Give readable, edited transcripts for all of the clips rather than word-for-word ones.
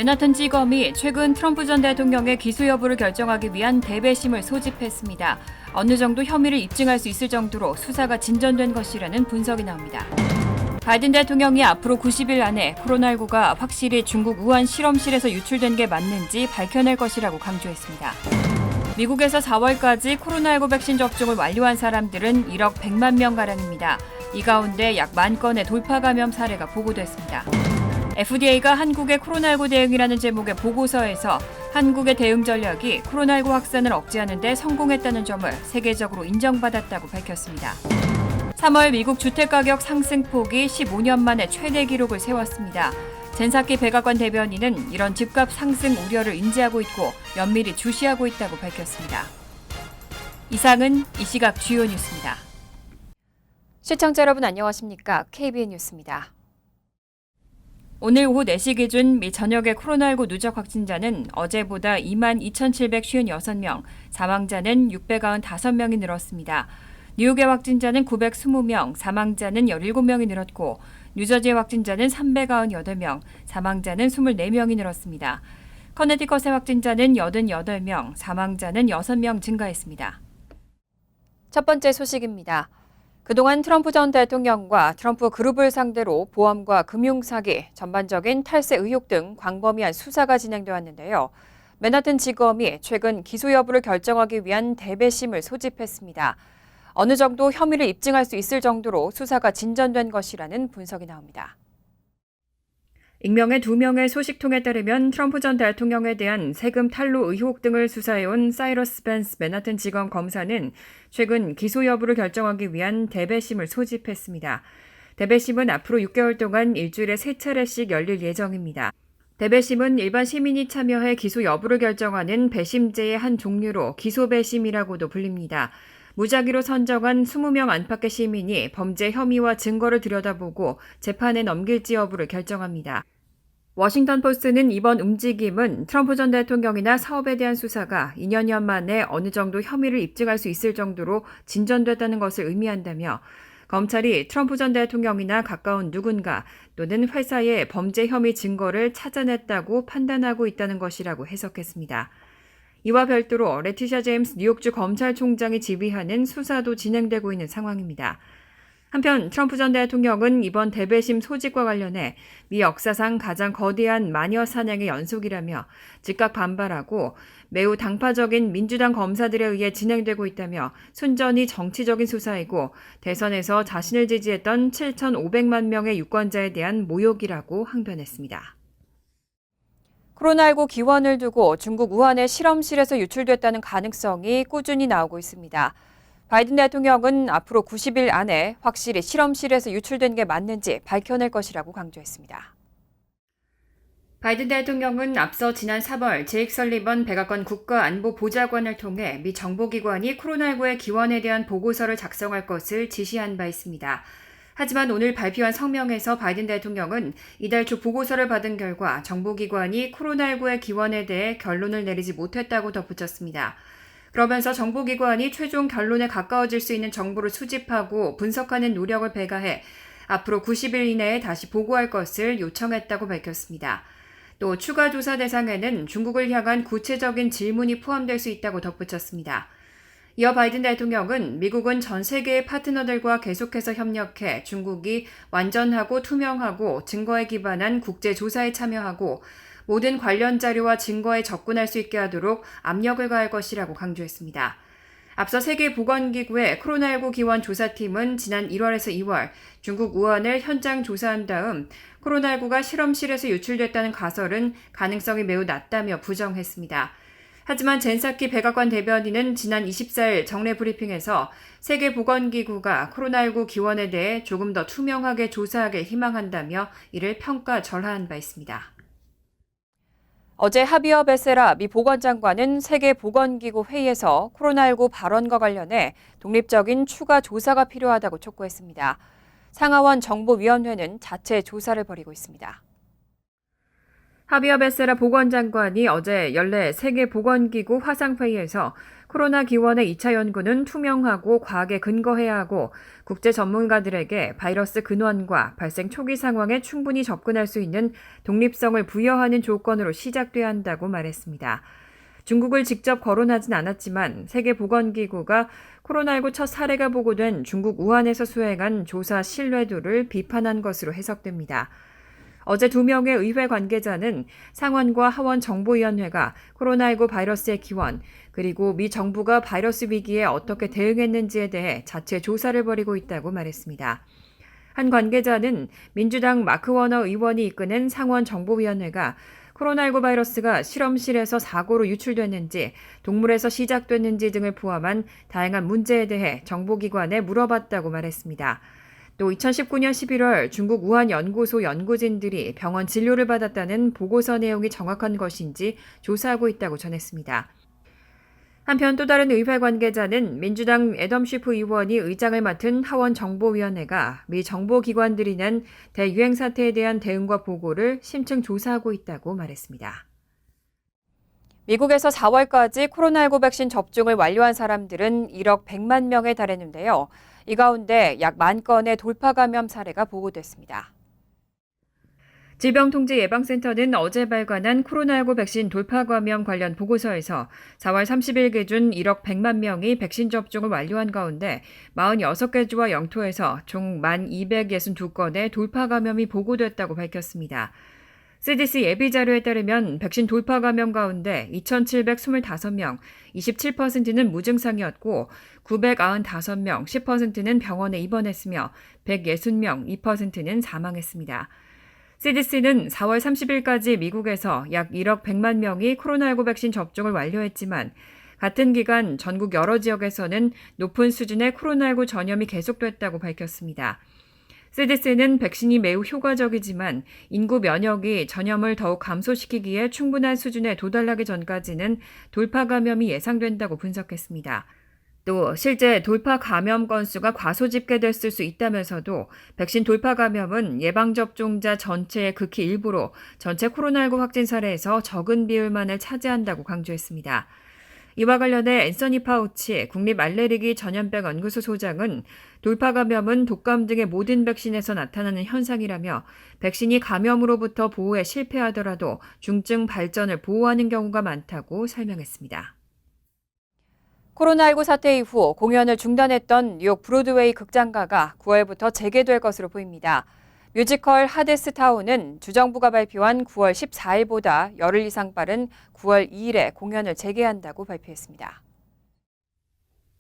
맨하탄지검이 최근 트럼프 전 대통령의 기소 여부를 결정하기 위한 대배심을 소집했습니다. 어느 정도 혐의를 입증할 수 있을 정도로 수사가 진전된 것이라는 분석이 나옵니다. 바이든 대통령이 앞으로 90일 안에 코로나19가 확실히 중국 우한 실험실에서 유출된 게 맞는지 밝혀낼 것이라고 강조했습니다. 미국에서 4월까지 코로나19 백신 접종을 완료한 사람들은 1억 100만 명가량입니다. 이 가운데 약 10,000건의 돌파 감염 사례가 보고됐습니다. FDA가 한국의 코로나19 대응이라는 제목의 보고서에서 한국의 대응 전략이 코로나19 확산을 억제하는 데 성공했다는 점을 세계적으로 인정받았다고 밝혔습니다. 3월 미국 주택가격 상승폭이 15년 만에 최대 기록을 세웠습니다. 젠사키 백악관 대변인은 이런 집값 상승 우려를 인지하고 있고 면밀히 주시하고 있다고 밝혔습니다. 이상은 이 시각 주요 뉴스입니다. 시청자 여러분 안녕하십니까? KBN 뉴스입니다. 오늘 오후 4시 기준 미 전역의 코로나19 누적 확진자는 어제보다 22,756명, 사망자는 695명이 늘었습니다. 뉴욕의 확진자는 920명, 사망자는 17명이 늘었고 뉴저지의 확진자는 398명, 사망자는 24명이 늘었습니다. 커네티컷의 확진자는 88명, 사망자는 6명 증가했습니다. 첫 번째 소식입니다. 그동안 트럼프 전 대통령과 트럼프 그룹을 상대로 보험과 금융사기, 전반적인 탈세 의혹 등 광범위한 수사가 진행돼 왔는데요. 맨하튼 지검이 최근 기소 여부를 결정하기 위한 대배심을 소집했습니다. 어느 정도 혐의를 입증할 수 있을 정도로 수사가 진전된 것이라는 분석이 나옵니다. 익명의 2명의 소식통에 따르면 트럼프 전 대통령에 대한 세금 탈루 의혹 등을 수사해온 사이러스 벤스 맨하튼 지검 검사는 최근 기소 여부를 결정하기 위한 대배심을 소집했습니다. 대배심은 앞으로 6개월 동안 일주일에 3차례씩 열릴 예정입니다. 대배심은 일반 시민이 참여해 기소 여부를 결정하는 배심제의 한 종류로 기소배심이라고도 불립니다. 무작위로 선정한 20명 안팎의 시민이 범죄 혐의와 증거를 들여다보고 재판에 넘길지 여부를 결정합니다. 워싱턴 포스트는 이번 움직임은 트럼프 전 대통령이나 사업에 대한 수사가 2년여 만에 어느 정도 혐의를 입증할 수 있을 정도로 진전됐다는 것을 의미한다며 검찰이 트럼프 전 대통령이나 가까운 누군가 또는 회사의 범죄 혐의 증거를 찾아냈다고 판단하고 있다는 것이라고 해석했습니다. 이와 별도로 레티샤 제임스 뉴욕주 검찰총장이 지휘하는 수사도 진행되고 있는 상황입니다. 한편 트럼프 전 대통령은 이번 대배심 소집과 관련해 미 역사상 가장 거대한 마녀 사냥의 연속이라며 즉각 반발하고 매우 당파적인 민주당 검사들에 의해 진행되고 있다며 순전히 정치적인 수사이고 대선에서 자신을 지지했던 7,500만 명의 유권자에 대한 모욕이라고 항변했습니다. 코로나19 기원을 두고 중국 우한의 실험실에서 유출됐다는 가능성이 꾸준히 나오고 있습니다. 바이든 대통령은 앞으로 90일 안에 확실히 실험실에서 유출된 게 맞는지 밝혀낼 것이라고 강조했습니다. 바이든 대통령은 앞서 지난 3월 제익 설리번 백악관 국가안보보좌관을 통해 미 정보기관이 코로나19의 기원에 대한 보고서를 작성할 것을 지시한 바 있습니다. 하지만 오늘 발표한 성명에서 바이든 대통령은 이달 초 보고서를 받은 결과 정보기관이 코로나19의 기원에 대해 결론을 내리지 못했다고 덧붙였습니다. 그러면서 정보기관이 최종 결론에 가까워질 수 있는 정보를 수집하고 분석하는 노력을 배가해 앞으로 90일 이내에 다시 보고할 것을 요청했다고 밝혔습니다. 또 추가 조사 대상에는 중국을 향한 구체적인 질문이 포함될 수 있다고 덧붙였습니다. 이어 바이든 대통령은 미국은 전 세계의 파트너들과 계속해서 협력해 중국이 완전하고 투명하고 증거에 기반한 국제조사에 참여하고 모든 관련 자료와 증거에 접근할 수 있게 하도록 압력을 가할 것이라고 강조했습니다. 앞서 세계보건기구의 코로나19 기원 조사팀은 지난 1월에서 2월 중국 우한을 현장 조사한 다음 코로나19가 실험실에서 유출됐다는 가설은 가능성이 매우 낮다며 부정했습니다. 하지만 젠사키 백악관 대변인은 지난 24일 정례 브리핑에서 세계보건기구가 코로나19 기원에 대해 조금 더 투명하게 조사하길 희망한다며 이를 평가절하한 바 있습니다. 어제 하비어 베세라 미 보건장관은 세계보건기구 회의에서 코로나19 발원과 관련해 독립적인 추가 조사가 필요하다고 촉구했습니다. 상하원 정보위원회는 자체 조사를 벌이고 있습니다. 하비어 베세라 보건장관이 어제 연례 세계보건기구 화상회의에서 코로나 기원의 2차 연구는 투명하고 과학에 근거해야 하고 국제 전문가들에게 바이러스 근원과 발생 초기 상황에 충분히 접근할 수 있는 독립성을 부여하는 조건으로 시작돼야 한다고 말했습니다. 중국을 직접 거론하진 않았지만 세계보건기구가 코로나19 첫 사례가 보고된 중국 우한에서 수행한 조사 신뢰도를 비판한 것으로 해석됩니다. 어제 2명의 의회 관계자는 상원과 하원 정보위원회가 코로나19 바이러스의 기원, 그리고 미 정부가 바이러스 위기에 어떻게 대응했는지에 대해 자체 조사를 벌이고 있다고 말했습니다. 한 관계자는 민주당 마크 워너 의원이 이끄는 상원 정보위원회가 코로나19 바이러스가 실험실에서 사고로 유출됐는지, 동물에서 시작됐는지 등을 포함한 다양한 문제에 대해 정보기관에 물어봤다고 말했습니다. 또 2019년 11월 중국 우한 연구소 연구진들이 병원 진료를 받았다는 보고서 내용이 정확한 것인지 조사하고 있다고 전했습니다. 한편 또 다른 의회 관계자는 민주당 애덤 쉬프 의원이 의장을 맡은 하원 정보위원회가 미 정보기관들이 낸 대유행 사태에 대한 대응과 보고를 심층 조사하고 있다고 말했습니다. 미국에서 4월까지 코로나19 백신 접종을 완료한 사람들은 1억 100만 명에 달했는데요. 이 가운데 약 10,000건의 돌파 감염 사례가 보고됐습니다. 질병통제예방센터는 어제 발간한 코로나19 백신 돌파 감염 관련 보고서에서 4월 30일 기준 1억 100만 명이 백신 접종을 완료한 가운데 46개 주와 영토에서 총 1,262건의 돌파 감염이 보고됐다고 밝혔습니다. CDC 예비자료에 따르면 백신 돌파 감염 가운데 2,725명, 27%는 무증상이었고 995명, 10%는 병원에 입원했으며 160명, 2%는 사망했습니다. CDC는 4월 30일까지 미국에서 약 1억 100만 명이 코로나19 백신 접종을 완료했지만 같은 기간 전국 여러 지역에서는 높은 수준의 코로나19 전염이 계속됐다고 밝혔습니다. CDC는 백신이 매우 효과적이지만 인구 면역이 전염을 더욱 감소시키기에 충분한 수준에 도달하기 전까지는 돌파 감염이 예상된다고 분석했습니다. 또 실제 돌파 감염 건수가 과소 집계됐을 수 있다면서도 백신 돌파 감염은 예방접종자 전체의 극히 일부로 전체 코로나19 확진 사례에서 적은 비율만을 차지한다고 강조했습니다. 이와 관련해 앤서니 파우치 국립알레르기 전염병 연구소 소장은 돌파 감염은 독감 등의 모든 백신에서 나타나는 현상이라며 백신이 감염으로부터 보호에 실패하더라도 중증 발전을 보호하는 경우가 많다고 설명했습니다. 코로나19 사태 이후 공연을 중단했던 뉴욕 브로드웨이 극장가가 9월부터 재개될 것으로 보입니다. 뮤지컬 하데스타운은 주정부가 발표한 9월 14일보다 열흘 이상 빠른 9월 2일에 공연을 재개한다고 발표했습니다.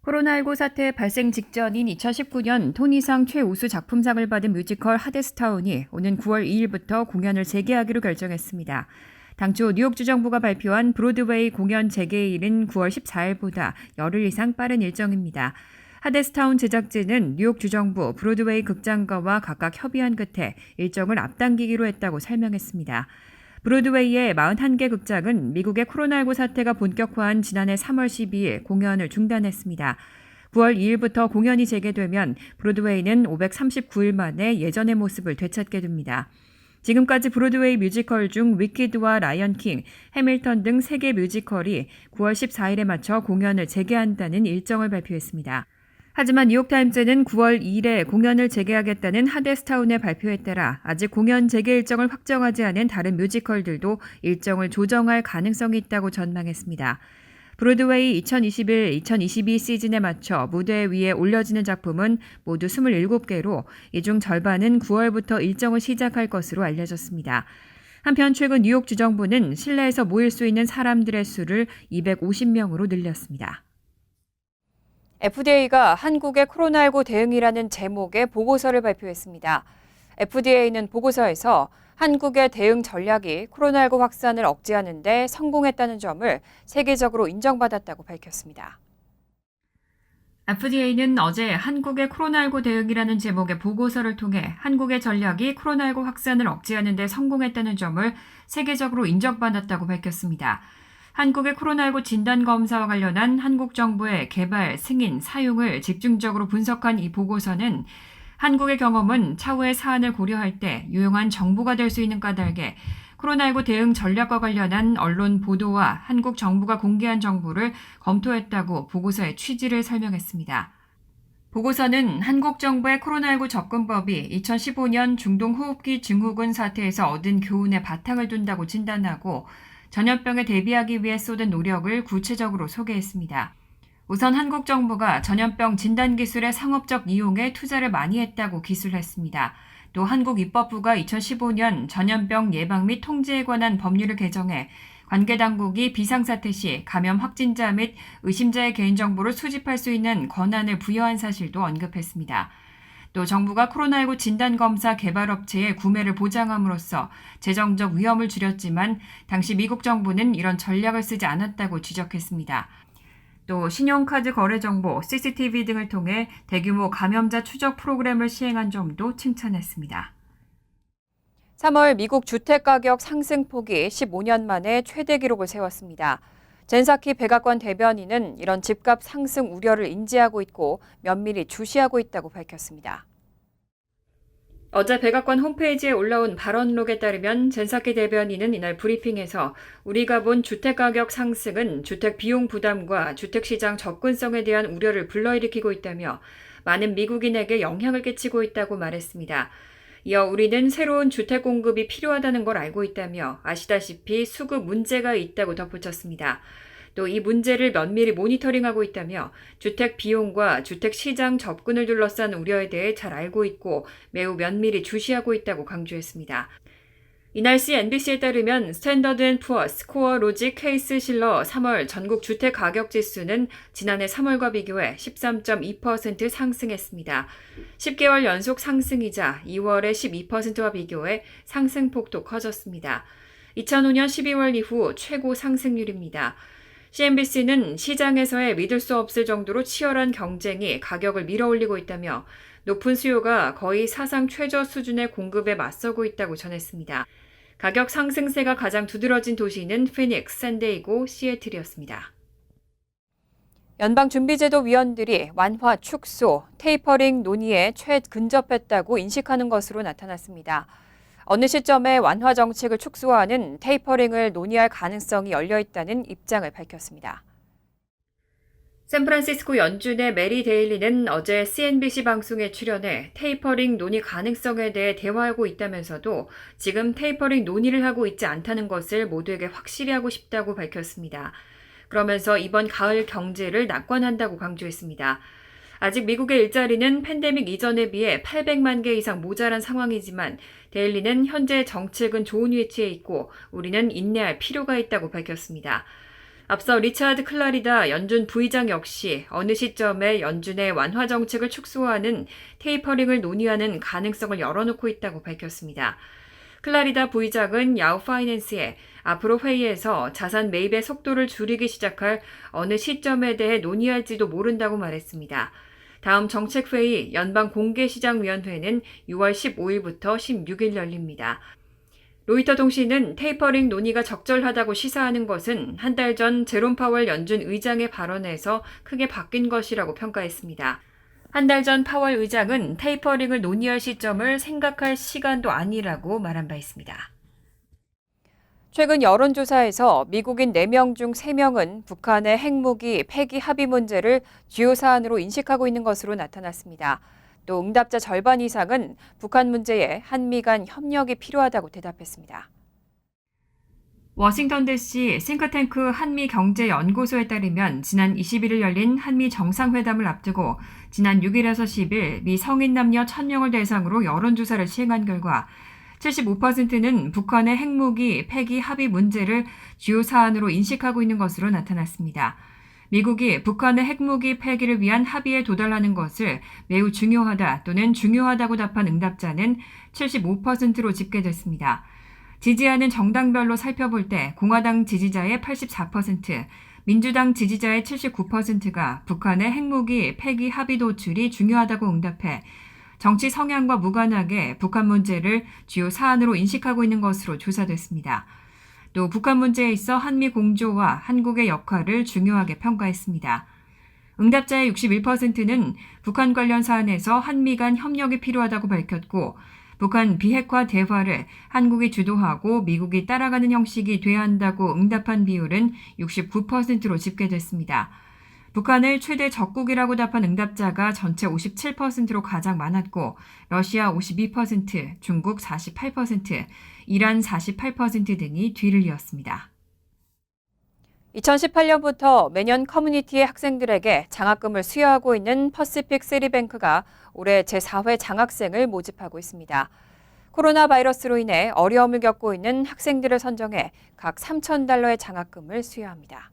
코로나19 사태 발생 직전인 2019년 토니상 최우수 작품상을 받은 뮤지컬 하데스타운이 오는 9월 2일부터 공연을 재개하기로 결정했습니다. 당초 뉴욕 주정부가 발표한 브로드웨이 공연 재개일은 9월 14일보다 열흘 이상 빠른 일정입니다. 하데스타운 제작진은 뉴욕 주정부, 브로드웨이 극장가와 각각 협의한 끝에 일정을 앞당기기로 했다고 설명했습니다. 브로드웨이의 41개 극장은 미국의 코로나19 사태가 본격화한 지난해 3월 12일 공연을 중단했습니다. 9월 2일부터 공연이 재개되면 브로드웨이는 539일 만에 예전의 모습을 되찾게 됩니다. 지금까지 브로드웨이 뮤지컬 중 위키드와 라이언 킹, 해밀턴 등 3개 뮤지컬이 9월 14일에 맞춰 공연을 재개한다는 일정을 발표했습니다. 하지만 뉴욕타임즈는 9월 2일에 공연을 재개하겠다는 하데스타운의 발표에 따라 아직 공연 재개 일정을 확정하지 않은 다른 뮤지컬들도 일정을 조정할 가능성이 있다고 전망했습니다. 브로드웨이 2021-2022 시즌에 맞춰 무대 위에 올려지는 작품은 모두 27개로 이 중 절반은 9월부터 일정을 시작할 것으로 알려졌습니다. 한편 최근 뉴욕 주정부는 실내에서 모일 수 있는 사람들의 수를 250명으로 늘렸습니다. FDA가 한국의 코로나19 대응이라는 제목의 보고서를 발표했습니다. FDA는 보고서에서 한국의 대응 전략이 코로나19 확산을 억제하는 데 성공했다는 점을 세계적으로 인정받았다고 밝혔습니다. FDA는 어제 한국의 코로나19 대응이라는 제목의 보고서를 통해 한국의 전략이 코로나19 확산을 억제하는 데 성공했다는 점을 세계적으로 인정받았다고 밝혔습니다. 한국의 코로나19 진단검사와 관련한 한국 정부의 개발, 승인, 사용을 집중적으로 분석한 이 보고서는 한국의 경험은 차후의 사안을 고려할 때 유용한 정보가 될 수 있는 까닭에 코로나19 대응 전략과 관련한 언론 보도와 한국 정부가 공개한 정보를 검토했다고 보고서의 취지를 설명했습니다. 보고서는 한국 정부의 코로나19 접근법이 2015년 중동호흡기 증후군 사태에서 얻은 교훈에 바탕을 둔다고 진단하고 전염병에 대비하기 위해 쏟은 노력을 구체적으로 소개했습니다. 우선 한국 정부가 전염병 진단기술의 상업적 이용에 투자를 많이 했다고 기술했습니다. 또 한국입법부가 2015년 전염병 예방 및 통제에 관한 법률을 개정해 관계당국이 비상사태 시 감염 확진자 및 의심자의 개인정보를 수집할 수 있는 권한을 부여한 사실도 언급했습니다. 또 정부가 코로나19 진단검사 개발업체의 구매를 보장함으로써 재정적 위험을 줄였지만 당시 미국 정부는 이런 전략을 쓰지 않았다고 지적했습니다. 또 신용카드 거래 정보, CCTV 등을 통해 대규모 감염자 추적 프로그램을 시행한 점도 칭찬했습니다. 3월 미국 주택가격 상승폭이 15년 만에 최대 기록을 세웠습니다. 젠사키 백악관 대변인은 이런 집값 상승 우려를 인지하고 있고 면밀히 주시하고 있다고 밝혔습니다. 어제 백악관 홈페이지에 올라온 발언록에 따르면 젠사키 대변인은 이날 브리핑에서 우리가 본 주택가격 상승은 주택 비용 부담과 주택시장 접근성에 대한 우려를 불러일으키고 있다며 많은 미국인에게 영향을 끼치고 있다고 말했습니다. 이어 우리는 새로운 주택 공급이 필요하다는 걸 알고 있다며 아시다시피 수급 문제가 있다고 덧붙였습니다. 또 이 문제를 면밀히 모니터링하고 있다며 주택 비용과 주택 시장 접근을 둘러싼 우려에 대해 잘 알고 있고 매우 면밀히 주시하고 있다고 강조했습니다. 이날 CNBC에 따르면 스탠더드 앤 푸어스 코어 로직 케이스 실러 3월 전국 주택 가격 지수는 지난해 3월과 비교해 13.2% 상승했습니다. 10개월 연속 상승이자 2월의 12%와 비교해 상승폭도 커졌습니다. 2005년 12월 이후 최고 상승률입니다. CNBC는 시장에서의 믿을 수 없을 정도로 치열한 경쟁이 가격을 밀어올리고 있다며 높은 수요가 거의 사상 최저 수준의 공급에 맞서고 있다고 전했습니다. 가격 상승세가 가장 두드러진 도시는 피닉스, 샌디에이고, 시애틀이었습니다. 연방준비제도 위원들이 완화 축소, 테이퍼링 논의에 최근접했다고 인식하는 것으로 나타났습니다. 어느 시점에 완화 정책을 축소하는 테이퍼링을 논의할 가능성이 열려 있다는 입장을 밝혔습니다. 샌프란시스코 연준의 메리 데일리는 어제 CNBC 방송에 출연해 테이퍼링 논의 가능성에 대해 대화하고 있다면서도 지금 테이퍼링 논의를 하고 있지 않다는 것을 모두에게 확실히 하고 싶다고 밝혔습니다. 그러면서 이번 가을 경제를 낙관한다고 강조했습니다. 아직 미국의 일자리는 팬데믹 이전에 비해 800만 개 이상 모자란 상황이지만 데일리는 현재 정책은 좋은 위치에 있고 우리는 인내할 필요가 있다고 밝혔습니다. 앞서 리차드 클라리다 연준 부의장 역시 어느 시점에 연준의 완화 정책을 축소하는 테이퍼링을 논의하는 가능성을 열어놓고 있다고 밝혔습니다. 클라리다 부의장은 야후 파이낸스에 앞으로 회의에서 자산 매입의 속도를 줄이기 시작할 어느 시점에 대해 논의할지도 모른다고 말했습니다. 다음 정책회의 연방공개시장위원회는 6월 15일부터 16일 열립니다. 로이터 통신은 테이퍼링 논의가 적절하다고 시사하는 것은 한 달 전 제롬 파월 연준 의장의 발언에서 크게 바뀐 것이라고 평가했습니다. 한 달 전 파월 의장은 테이퍼링을 논의할 시점을 생각할 시간도 아니라고 말한 바 있습니다. 최근 여론조사에서 미국인 4명 중 3명은 북한의 핵무기 폐기 합의 문제를 주요 사안으로 인식하고 있는 것으로 나타났습니다. 또 응답자 절반 이상은 북한 문제에 한미 간 협력이 필요하다고 대답했습니다. 워싱턴 DC 싱크탱크 한미경제연구소에 따르면 지난 21일 열린 한미 정상회담을 앞두고 지난 6일에서 10일 미 성인 남녀 1000명을 대상으로 여론조사를 시행한 결과 75%는 북한의 핵무기 폐기 합의 문제를 주요 사안으로 인식하고 있는 것으로 나타났습니다. 미국이 북한의 핵무기 폐기를 위한 합의에 도달하는 것을 매우 중요하다 또는 중요하다고 답한 응답자는 75%로 집계됐습니다. 지지하는 정당별로 살펴볼 때 공화당 지지자의 84%, 민주당 지지자의 79%가 북한의 핵무기 폐기 합의 도출이 중요하다고 응답해 정치 성향과 무관하게 북한 문제를 주요 사안으로 인식하고 있는 것으로 조사됐습니다. 또 북한 문제에 있어 한미 공조와 한국의 역할을 중요하게 평가했습니다. 응답자의 61%는 북한 관련 사안에서 한미 간 협력이 필요하다고 밝혔고 북한 비핵화 대화를 한국이 주도하고 미국이 따라가는 형식이 돼야 한다고 응답한 비율은 69%로 집계됐습니다. 북한을 최대 적국이라고 답한 응답자가 전체 57%로 가장 많았고 러시아 52%, 중국 48%, 이란 48% 등이 뒤를 이었습니다. 2018년부터 매년 커뮤니티의 학생들에게 장학금을 수여하고 있는 퍼시픽 쓰리뱅크가 올해 제4회 장학생을 모집하고 있습니다. 코로나 바이러스로 인해 어려움을 겪고 있는 학생들을 선정해 각 $3,000의 장학금을 수여합니다.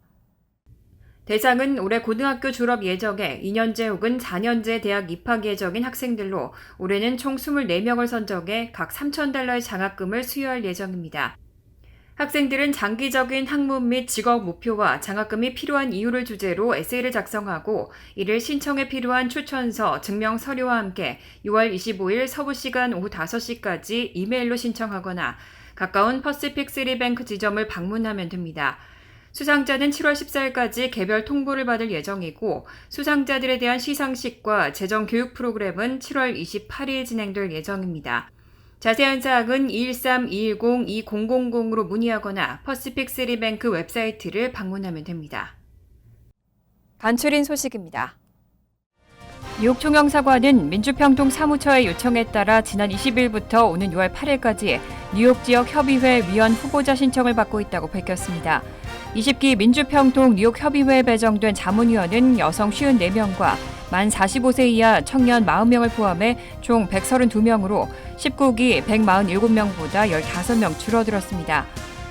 대상은 올해 고등학교 졸업 예정에 2년제 혹은 4년제 대학 입학 예정인 학생들로 올해는 총 24명을 선정해 각 $3,000의 장학금을 수여할 예정입니다. 학생들은 장기적인 학문 및 직업 목표와 장학금이 필요한 이유를 주제로 에세이를 작성하고 이를 신청에 필요한 추천서, 증명 서류와 함께 6월 25일 서부 시간 오후 5시까지 이메일로 신청하거나 가까운 퍼시픽 쓰리뱅크 지점을 방문하면 됩니다. 수상자는 7월 14일까지 개별 통보를 받을 예정이고 수상자들에 대한 시상식과 재정 교육 프로그램은 7월 28일 진행될 예정입니다. 자세한 사항은 213-210-2000으로 문의하거나 퍼시픽 쓰리뱅크 웹사이트를 방문하면 됩니다. 간추린 소식입니다. 뉴욕 총영사관은 민주평통 사무처의 요청에 따라 지난 20일부터 오는 6월 8일까지 뉴욕 지역 협의회 위원 후보자 신청을 받고 있다고 밝혔습니다. 20기 민주평통 뉴욕 협의회에 배정된 자문위원은 여성 54명과 만 45세 이하 청년 40명을 포함해 총 132명으로 19기 147명보다 15명 줄어들었습니다.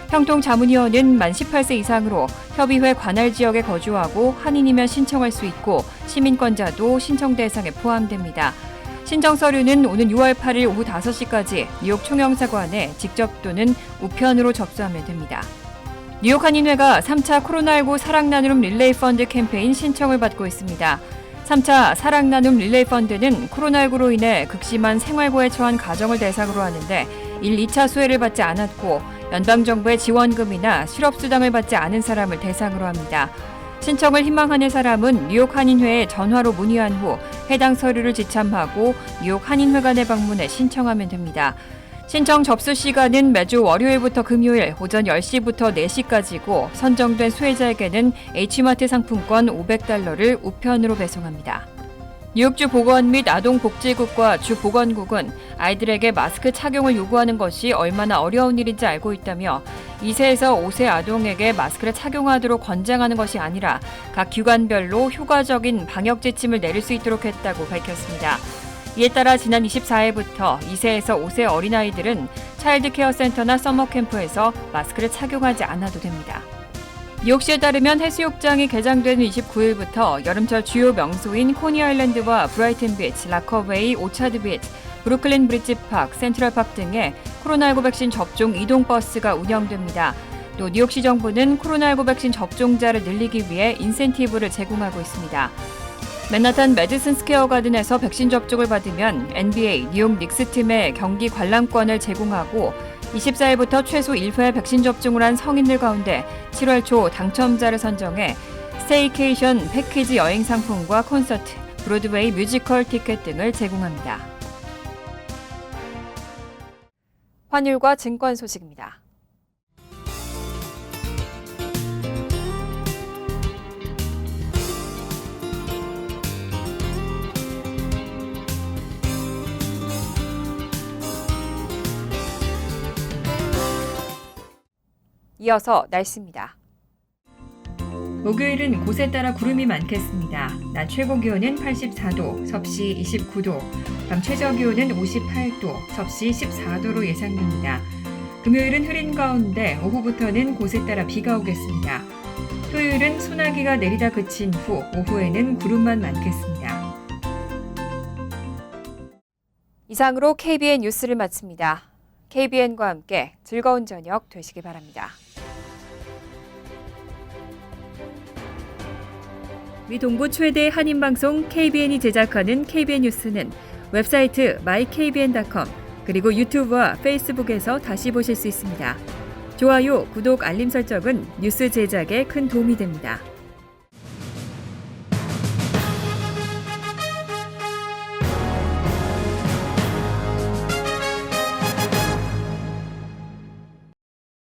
평통 자문위원은 만 18세 이상으로 협의회 관할 지역에 거주하고 한인이면 신청할 수 있고 시민권자도 신청 대상에 포함됩니다. 신청 서류는 오는 6월 8일 오후 5시까지 뉴욕 총영사관에 직접 또는 우편으로 접수하면 됩니다. 뉴욕 한인회가 3차 코로나19 사랑나눔 릴레이 펀드 캠페인 신청을 받고 있습니다. 3차 사랑나눔 릴레이 펀드는 코로나19로 인해 극심한 생활고에 처한 가정을 대상으로 하는데 1, 2차 수혜를 받지 않았고 연방정부의 지원금이나 실업수당을 받지 않은 사람을 대상으로 합니다. 신청을 희망하는 사람은 뉴욕 한인회에 전화로 문의한 후 해당 서류를 지참하고 뉴욕 한인회관에 방문해 신청하면 됩니다. 신청 접수 시간은 매주 월요일부터 금요일 오전 10시부터 4시까지고 선정된 수혜자에게는 H마트 상품권 $500를 우편으로 배송합니다. 뉴욕주 보건 및 아동복지국과 주 보건국은 아이들에게 마스크 착용을 요구하는 것이 얼마나 어려운 일인지 알고 있다며 2세에서 5세 아동에게 마스크를 착용하도록 권장하는 것이 아니라 각 기관별로 효과적인 방역 지침을 내릴 수 있도록 했다고 밝혔습니다. 이에 따라 지난 24일부터 2세에서 5세 어린아이들은 차일드케어 센터나 서머캠프에서 마스크를 착용하지 않아도 됩니다. 뉴욕시에 따르면 해수욕장이 개장되는 29일부터 여름철 주요 명소인 코니아일랜드와 브라이튼 비치, 라커웨이, 오차드 비치, 브루클린 브릿지 파크, 센트럴 파크 등에 코로나19 백신 접종 이동버스가 운영됩니다. 또 뉴욕시 정부는 코로나19 백신 접종자를 늘리기 위해 인센티브를 제공하고 있습니다. 맨하탄 매디슨 스퀘어 가든에서 백신 접종을 받으면 NBA, 뉴욕 닉스 팀의 경기 관람권을 제공하고 24일부터 최소 1회 백신 접종을 한 성인들 가운데 7월 초 당첨자를 선정해 스테이케이션 패키지 여행 상품과 콘서트, 브로드웨이 뮤지컬 티켓 등을 제공합니다. 환율과 증권 소식입니다. 이어서 날씨입니다. 목요일은 곳에 따라 구름이 많겠습니다. 낮 최고 기온은 84도, 섭씨 29도, 밤 최저 기온은 58도, 섭씨 14도로 예상됩니다. 금요일은 흐린 가운데 오후부터는 곳에 따라 비가 오겠습니다. 토요일은 소나기가 내리다 그친 후 오후에는 구름만 많겠습니다. 이상으로 KBN 뉴스를 마칩니다. KBN과 함께 즐거운 저녁 되시기 바랍니다. 미 동부 최대 한인방송 KBN이 제작하는 KBN 뉴스는 웹사이트 mykbn.com 그리고 유튜브와 페이스북에서 다시 보실 수 있습니다. 좋아요, 구독, 알림 설정은 뉴스 제작에 큰 도움이 됩니다.